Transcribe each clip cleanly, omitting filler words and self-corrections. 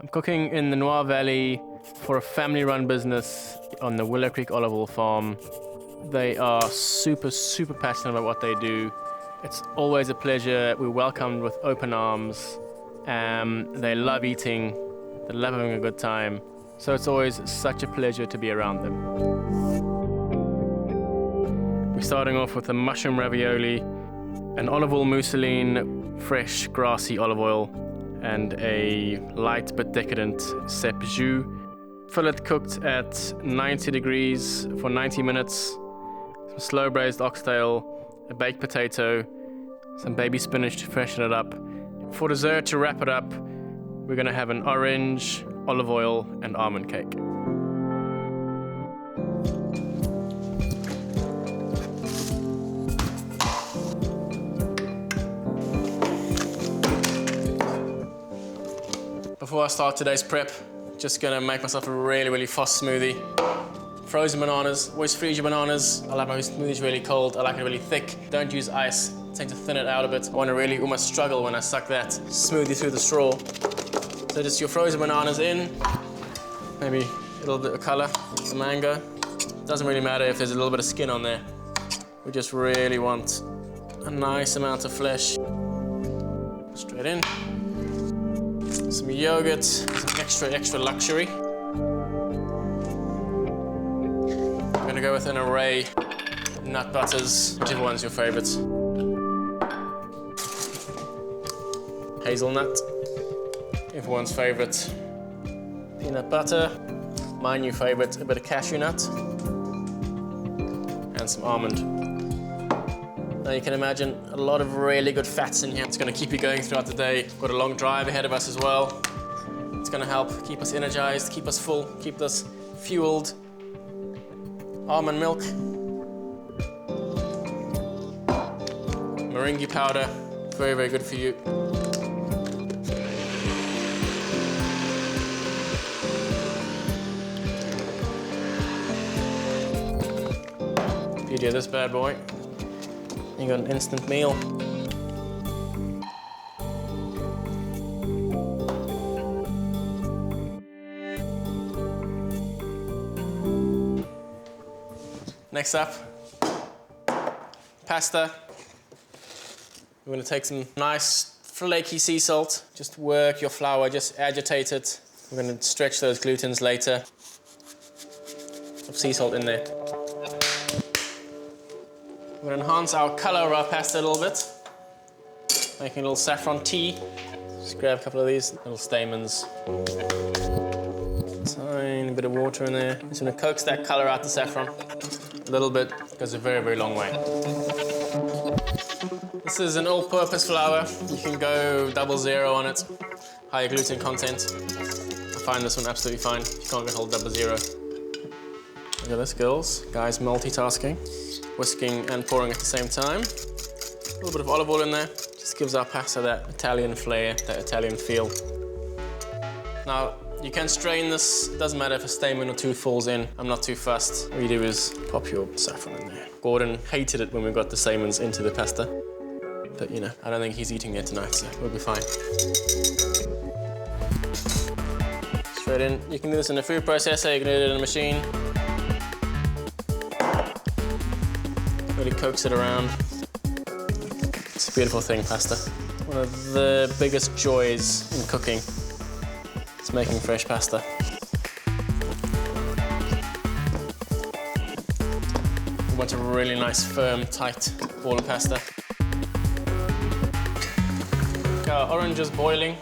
I'm cooking in the Noir Valley for a family-run business on the Willow Creek olive oil farm. They are super, super passionate about what they do. It's always a pleasure. We're welcomed with open arms. They love eating. They love having a good time. So it's always such a pleasure to be around them. We're starting off with a mushroom ravioli, an olive oil mousseline, fresh grassy olive oil, and a light but decadent cèpe jus. Fillet cooked at 90 degrees for 90 minutes. Some slow-braised oxtail, a baked potato, some baby spinach to freshen it up. For dessert, to wrap it up, we're going to have an orange, olive oil, and almond cake. Before I start today's prep, just gonna make myself a really, really fast smoothie. Frozen bananas, always freeze your bananas. I like my smoothies really cold, I like it really thick. Don't use ice, tend to thin it out a bit. I wanna really almost struggle when I suck that smoothie through the straw. So just your frozen bananas in, maybe a little bit of color, the mango. Doesn't really matter if there's a little bit of skin on there. We just really want a nice amount of flesh. Straight in. Some yogurt, some extra luxury. I'm gonna go with an array of nut butters, whichever one's your favorite. Hazelnut, everyone's favorite. Peanut butter, my new favorite, a bit of cashew nut, and some almond. Now you can imagine a lot of really good fats in here. It's gonna keep you going throughout the day. Got a long drive ahead of us as well. It's gonna help keep us energized, keep us full, keep us fueled. Almond milk. Meringue powder, very, very good for you. Beauty of this bad boy. You got an instant meal. Next up, pasta. We're gonna take some nice flaky sea salt. Just work your flour, just agitate it. We're gonna stretch those glutens later. Some sea salt in there. We're gonna enhance our color of our pasta a little bit. Making a little saffron tea. Just grab a couple of these little stamens. Tiny bit of water in there. Just gonna coax that color out the saffron. A little bit, goes a very, very long way. This is an all-purpose flour. You can go 00 on it. Higher gluten content. I find this one absolutely fine. You can't get hold 00. Look at this, girls. Guys multitasking. Whisking and pouring at the same time. A little bit of olive oil in there. Just gives our pasta that Italian flair, that Italian feel. Now, you can strain this. Doesn't matter if a stamen or two falls in. I'm not too fussed. All you do is pop your saffron in there. Gordon hated it when we got the stamens into the pasta. But, you know, I don't think he's eating there tonight, so we'll be fine. Straight in. You can do this in a food processor, you can do it in a machine. Really coax it around. It's a beautiful thing, pasta. One of the biggest joys in cooking is making fresh pasta. We want a really nice, firm, tight ball of pasta. Our orange is boiling.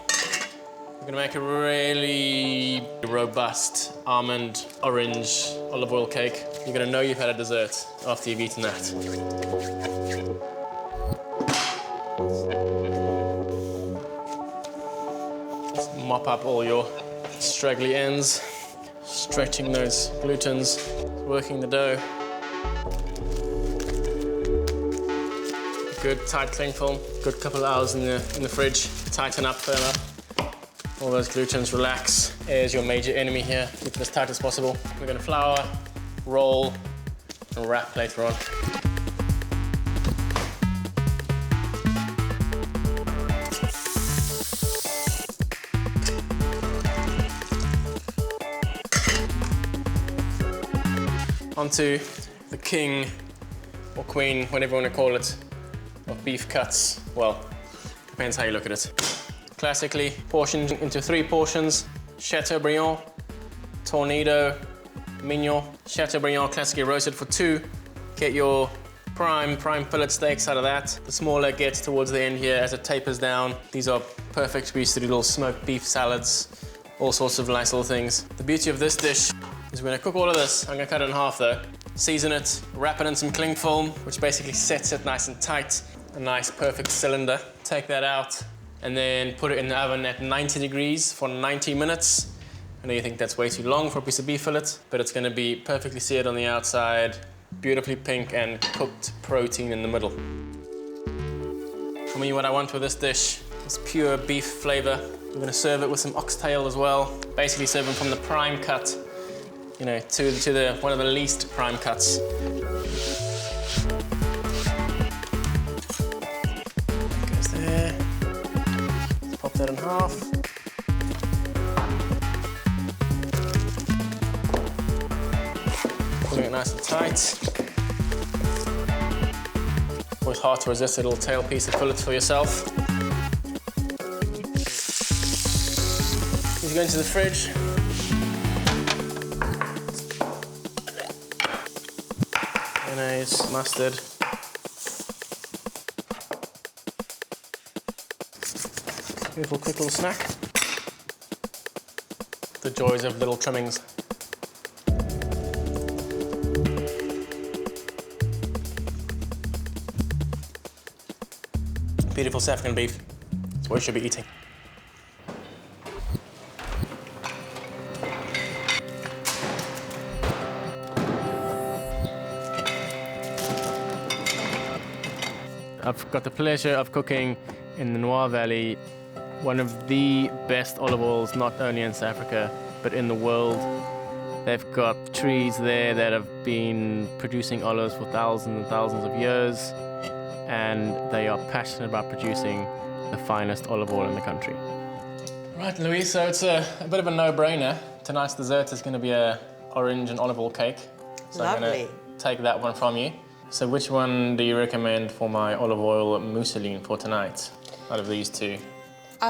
We're gonna make a really robust almond, orange, olive oil cake. You're gonna know you've had a dessert after you've eaten that. Just mop up all your straggly ends, stretching those glutens, working the dough. Good tight cling film, good couple of hours in the fridge. Tighten up, firm up. All those glutens relax. Air is your major enemy here. Keep it as tight as possible. We're gonna flour, roll, and wrap later on. onto the king or queen, whatever you want to call it, of beef cuts. Well, depends how you look at it. Classically portioned into 3 portions: Chateaubriand, Tornado, Mignon. Chateaubriand classically roasted for 2. Get your prime fillet steaks out of that. The smaller gets towards the end here as it tapers down. These are perfect we used to do little smoked beef salads, all sorts of nice little things. The beauty of this dish is we're gonna cook all of this. I'm gonna cut it in half though. Season it, wrap it in some cling film, which basically sets it nice and tight. A nice perfect cylinder. Take that out and then put it in the oven at 90 degrees for 90 minutes. I know you think that's way too long for a piece of beef fillet, but it's gonna be perfectly seared on the outside, beautifully pink and cooked protein in the middle. For me, what I want with this dish is pure beef flavor. We're gonna serve it with some oxtail as well. Basically serve them from the prime cut, you know, to the one of the least prime cuts. Goes there. Let's pop that in half. Pulling it nice and tight. Always hard to resist a little tail piece of fillet for yourself. These go into the fridge. Mayonnaise, mustard. Beautiful quick little snack. The joys of little trimmings. Beautiful South African beef. That's what you should be eating. I've got the pleasure of cooking in the Noir Valley, one of the best olive oils, not only in South Africa, but in the world. They've got trees there that have been producing olives for thousands and thousands of years, and they are passionate about producing the finest olive oil in the country. Right, Louis, so it's a bit of a no-brainer. Tonight's dessert is going to be a orange and olive oil cake. So Lovely. I'm going to take that one from you. So which one do you recommend for my olive oil mousseline for tonight, out of these 2?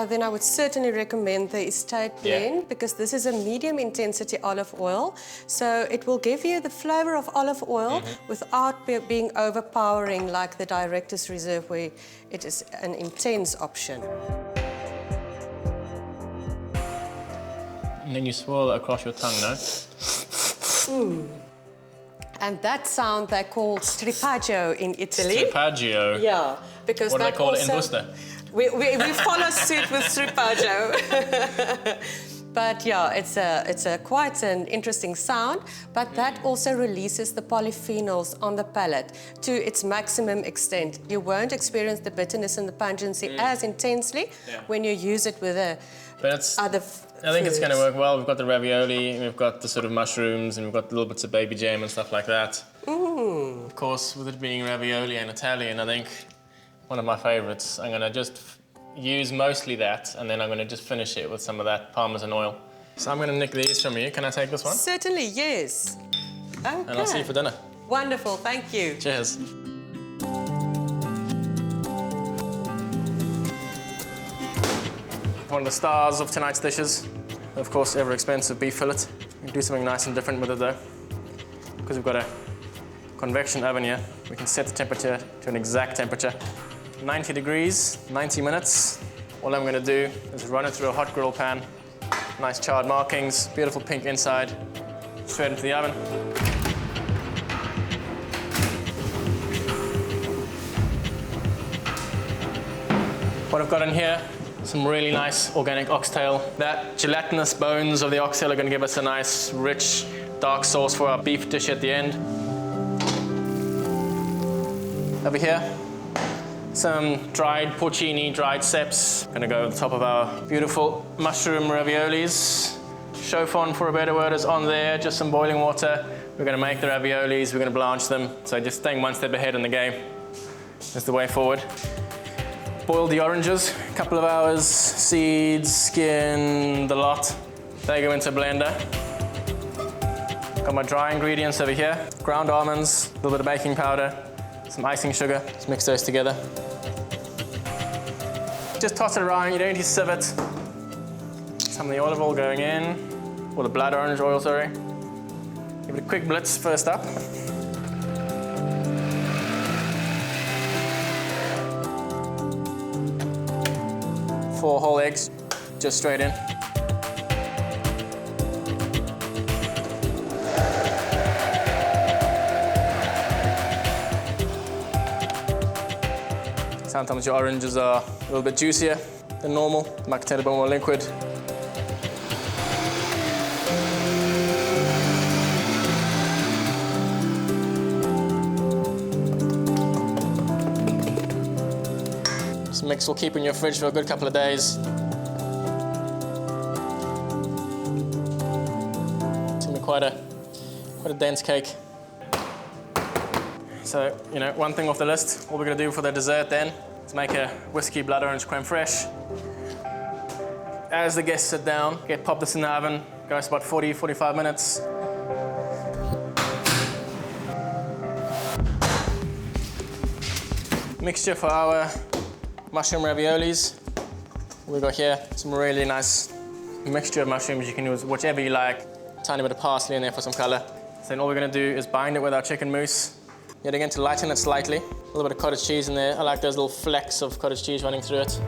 Then I would certainly recommend the estate blend because this is a medium intensity olive oil. So it will give you the flavor of olive oil without being overpowering like the Director's Reserve, where it is an intense option. And then you swirl it across your tongue, no? And that sound they call stripaggio in Italy. Stripaggio? Yeah, because what do they call it in Worcester? We follow suit with stripaggio. But yeah, it's quite an interesting sound, but that also releases the polyphenols on the palate to its maximum extent. You won't experience the bitterness and the pungency as intensely when you use it with other I think it's going to work well. We've got the ravioli, and we've got the sort of mushrooms, and we've got little bits of baby jam and stuff like that. Of course, with it being ravioli and Italian, I think one of my favorites. I'm going to just use mostly that, and then I'm going to just finish it with some of that Parmesan oil. So I'm going to nick these from you. Can I take this one? Certainly, yes. Okay. And I'll see you for dinner. Wonderful, thank you. Cheers. One of the stars of tonight's dishes, of course, ever expensive beef fillet. We can do something nice and different with it though. Because we've got a convection oven here, we can set the temperature to an exact temperature. 90 degrees, 90 minutes. All I'm gonna do is run it through a hot grill pan. Nice charred markings, beautiful pink inside. Straight into the oven. What I've got in here, some really nice organic oxtail. That gelatinous bones of the oxtail are going to give us a nice, rich, dark sauce for our beef dish at the end. Over here, some dried porcini, dried ceps. Going to go over the top of our beautiful mushroom raviolis. Chaufon, for a better word, is on there, just some boiling water. We're going to make the raviolis, we're going to blanch them. So just staying one step ahead in the game is the way forward. Boil the oranges, a couple of hours, seeds, skin, the lot. They go into a blender. Got my dry ingredients over here. Ground almonds, a little bit of baking powder, some icing sugar. Let's mix those together. Just toss it around, you don't need to sieve it. Some of the olive oil going in, or the blood orange oil, sorry. Give it a quick blitz first up. 4 whole eggs, just straight in. Sometimes your oranges are a little bit juicier than normal. Might contain a bit more liquid. This mix will keep in your fridge for a good couple of days. It's gonna be quite a dense cake. So, one thing off the list, what we're gonna do for the dessert then is make a whiskey blood orange crème fraîche. As the guests sit down, pop this in the oven, goes about 40-45 minutes. Mixture for our mushroom raviolis. We've got here some really nice mixture of mushrooms. You can use whichever you like. Tiny bit of parsley in there for some color. So then all we're gonna do is bind it with our chicken mousse. Yet again, to lighten it slightly. A little bit of cottage cheese in there. I like those little flecks of cottage cheese running through it.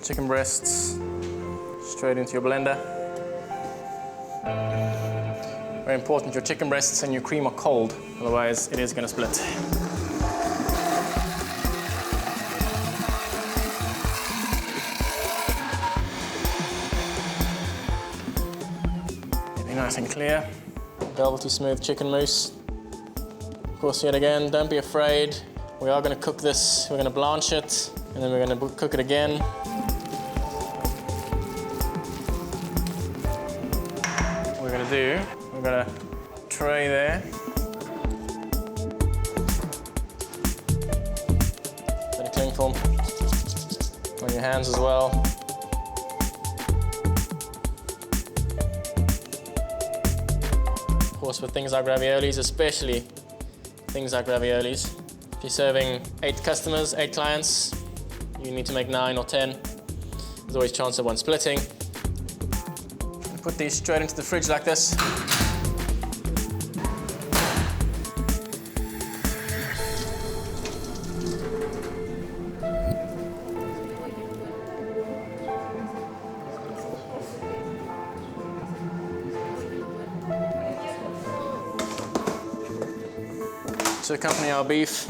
Chicken breasts, straight into your blender. Very important, your chicken breasts and your cream are cold, otherwise it is gonna split. Be nice and clear. Velvety smooth chicken mousse. Of course, yet again, don't be afraid. We are going to cook this. We're going to blanch it, and then we're going to cook it again. What we're going to do, we've got a tray there. Bit of cling film on your hands as well. Of course, with things like raviolis, especially things like raviolis, if you're serving 8 customers, 8 clients, you need to make 9 or 10. There's always a chance of one splitting. Put these straight into the fridge like this. To accompany our beef,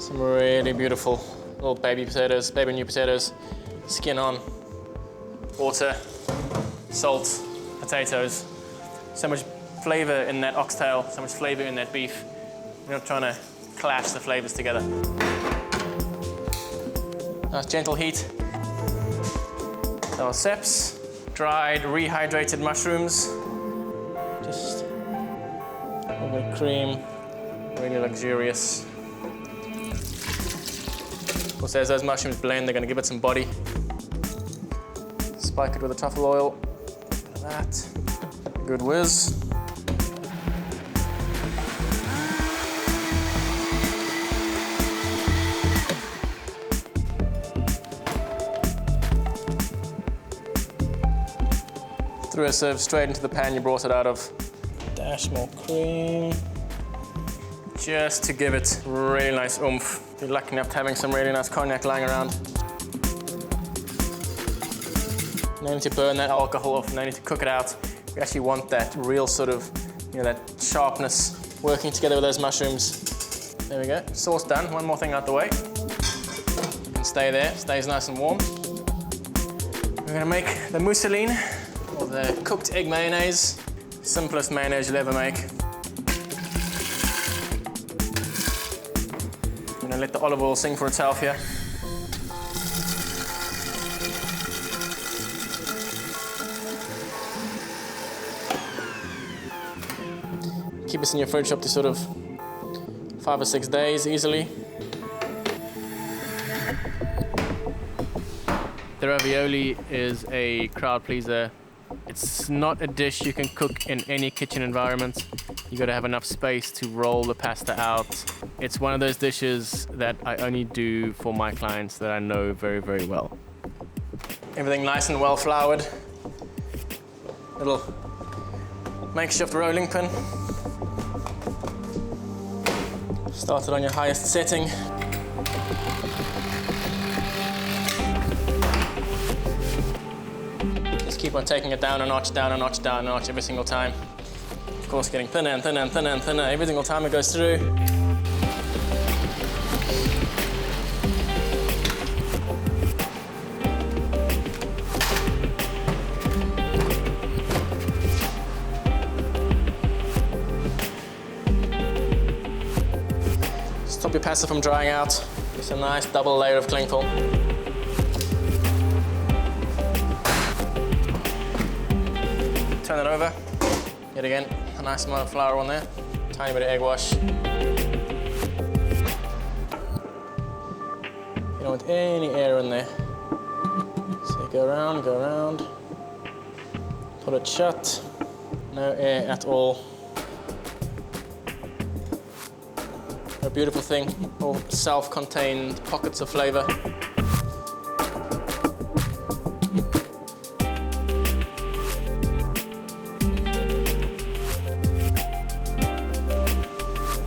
some really beautiful little baby potatoes, baby new potatoes, skin on, water, salt, potatoes. So much flavor in that oxtail, so much flavor in that beef. We're not trying to clash the flavors together. Nice gentle heat. Our ceps, dried, rehydrated mushrooms. Just a little bit of cream. Really luxurious. Of course, as those mushrooms blend, they're going to give it some body. Spike it with a truffle oil. Bit of that. Good whiz. Threw a sieve straight into the pan you brought it out of. Dash more cream. Just to give it really nice oomph. You're lucky enough to having some really nice cognac lying around. No need to burn that alcohol off, no need to cook it out. We actually want that real sort of, that sharpness working together with those mushrooms. There we go, sauce done. One more thing out the way. And stay there, stays nice and warm. We're gonna make the mousseline, or the cooked egg mayonnaise. Simplest mayonnaise you'll ever make. Let the olive oil sing for itself here. Keep this in your fridge up to sort of 5 or 6 days easily. The ravioli is a crowd pleaser It's not a dish you can cook in any kitchen environment. You gotta have enough space to roll the pasta out. It's one of those dishes that I only do for my clients that I know very, very well. Everything nice and well floured. Little makeshift rolling pin. Start it on your highest setting. Just keep on taking it down a notch, down a notch, down a notch every single time. Of course, getting thinner and thinner and thinner and thinner every single time it goes through. Stop your pasta from drying out. Just a nice double layer of cling film. Turn it over. Yet again, a nice amount of flour on there. Tiny bit of egg wash. You don't want any air in there. So go around. Pull it shut. No air at all. A beautiful thing, all self-contained pockets of flavor.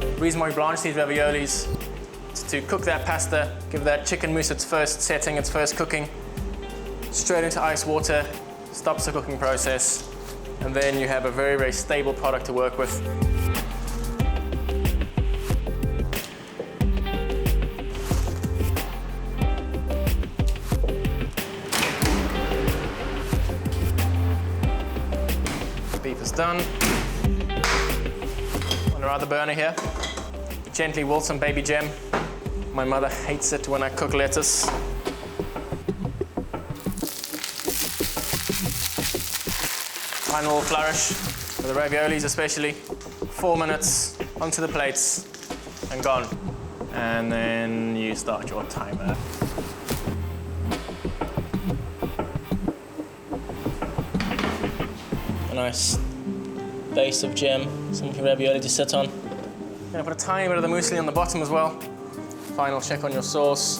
The reason why we blanch these raviolis is to cook that pasta, give that chicken mousse its first setting, its first cooking, straight into ice water, stops the cooking process, and then you have a very, very stable product to work with. Beef is done. On our other burner here, gently wilt some baby gem. My mother hates it when I cook lettuce. Final flourish for the raviolis especially. 4 minutes onto the plates and gone. And then you start your timer. A nice base of gem, some of your ravioli to sit on. I'm gonna put a tiny bit of the muesli on the bottom as well. Final check on your sauce.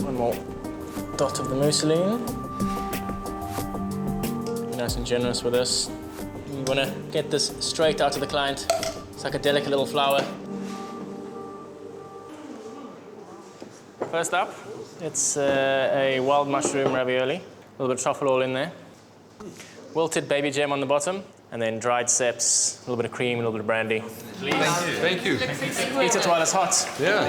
One more dot of the muesli in. Nice and generous with this. You want to get this straight out to the client. It's like a delicate little flower. First up, it's a wild mushroom ravioli. A little bit of truffle oil in there. Wilted baby gem on the bottom, and then dried ceps, a little bit of cream, a little bit of brandy. Please. Thank you. Eat it while it's hot. Yeah.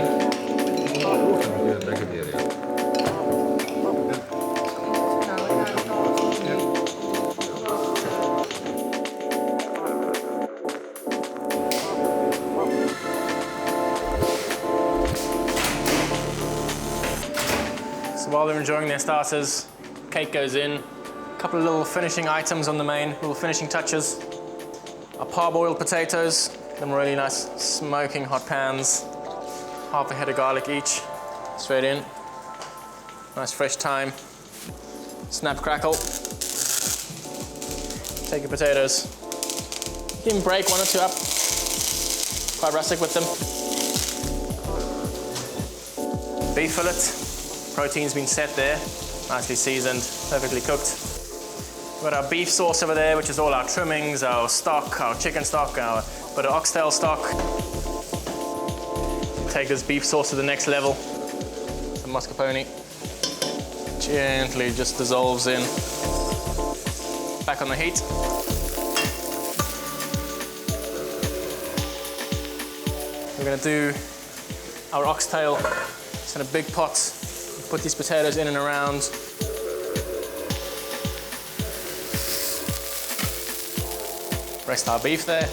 So while they're enjoying their starters, cake goes in. A couple of little finishing items on the main, little finishing touches. Our parboiled potatoes, them really nice smoking hot pans. Half a head of garlic each, straight in. Nice fresh thyme. Snap, crackle. Take your potatoes. Give them break 1 or 2 up. Quite rustic with them. Beef fillet. Protein's been set there, nicely seasoned, perfectly cooked. We've got our beef sauce over there, which is all our trimmings, our stock, our chicken stock, our bit of oxtail stock. Take this beef sauce to the next level. Some mascarpone. Gently just dissolves in. Back on the heat. We're gonna do our oxtail. It's in a big pot. Put these potatoes in and around. Rest our beef there.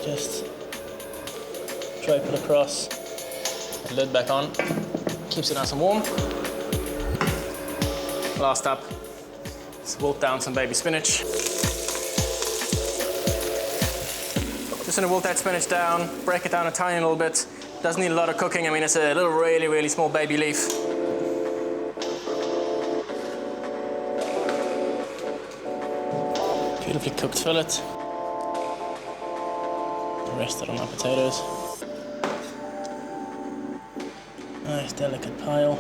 Just drape it across. Lid back on. Keeps it nice and warm. Last up, let's wilt down some baby spinach. Just gonna wilt that spinach down, break it down a tiny little bit. Doesn't need a lot of cooking. I mean, it's a little really, really small baby leaf. Beautifully cooked fillet. Rest it on our potatoes. Nice delicate pile.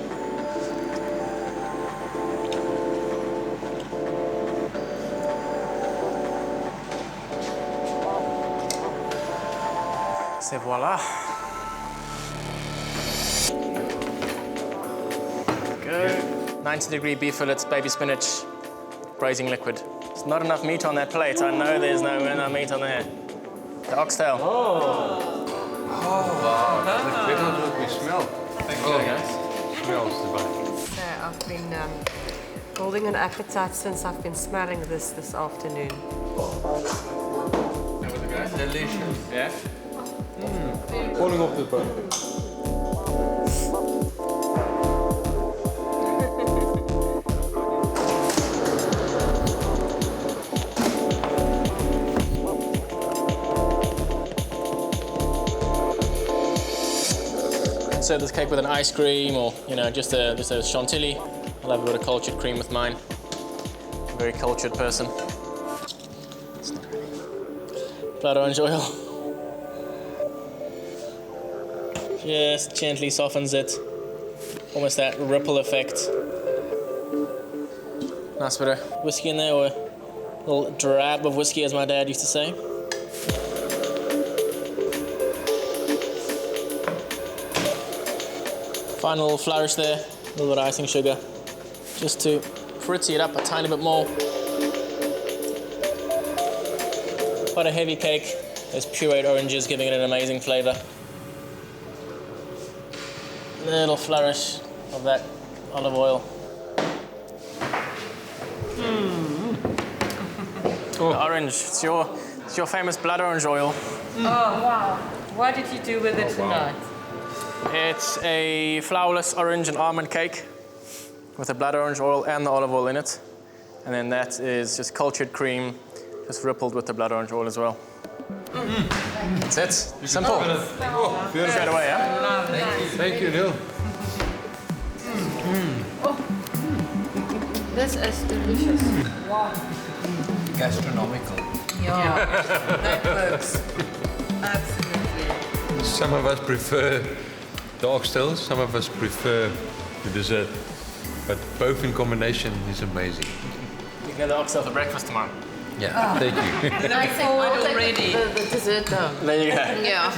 Et voila. Good. 90-degree beef fillets, baby spinach, braising liquid. There's not enough meat on that plate. I know there's no enough meat on there. The oxtail. Oh, wow. That's what we smell. Thank you, guys. Smells divine. So I've been building an appetite since I've been smelling this afternoon. Delicious. Yeah? Falling off the bone. Serve this cake with an ice cream or, you know, just a chantilly. I love a bit of cultured cream with mine. I'm a very cultured person. Blood orange oil. Just gently softens it. Almost that ripple effect. Nice bit of whiskey in there, or a little drab of whiskey, as my dad used to say. Final little flourish there, a little bit of icing sugar, just to fritzy it up a tiny bit more. Quite a heavy cake. There's pureed oranges giving it an amazing flavor. Little flourish of that olive oil. The orange, it's your famous blood orange oil. Oh, wow. What did you do with it tonight? It's a flourless orange and almond cake with the blood orange oil and the olive oil in it. And then that is just cultured cream, just rippled with the blood orange oil as well. That's it. Simple. Oh, beautiful. Straight away, yeah? Thank you, Neill. This is delicious. Wow. Gastronomical. Yeah, that works. Absolutely. Some of us prefer the oxtail, some of us prefer the dessert. But both in combination is amazing. You can get the oxtail for breakfast tomorrow. Yeah, thank you. Looking forward already. The dessert though. There you go. Yeah.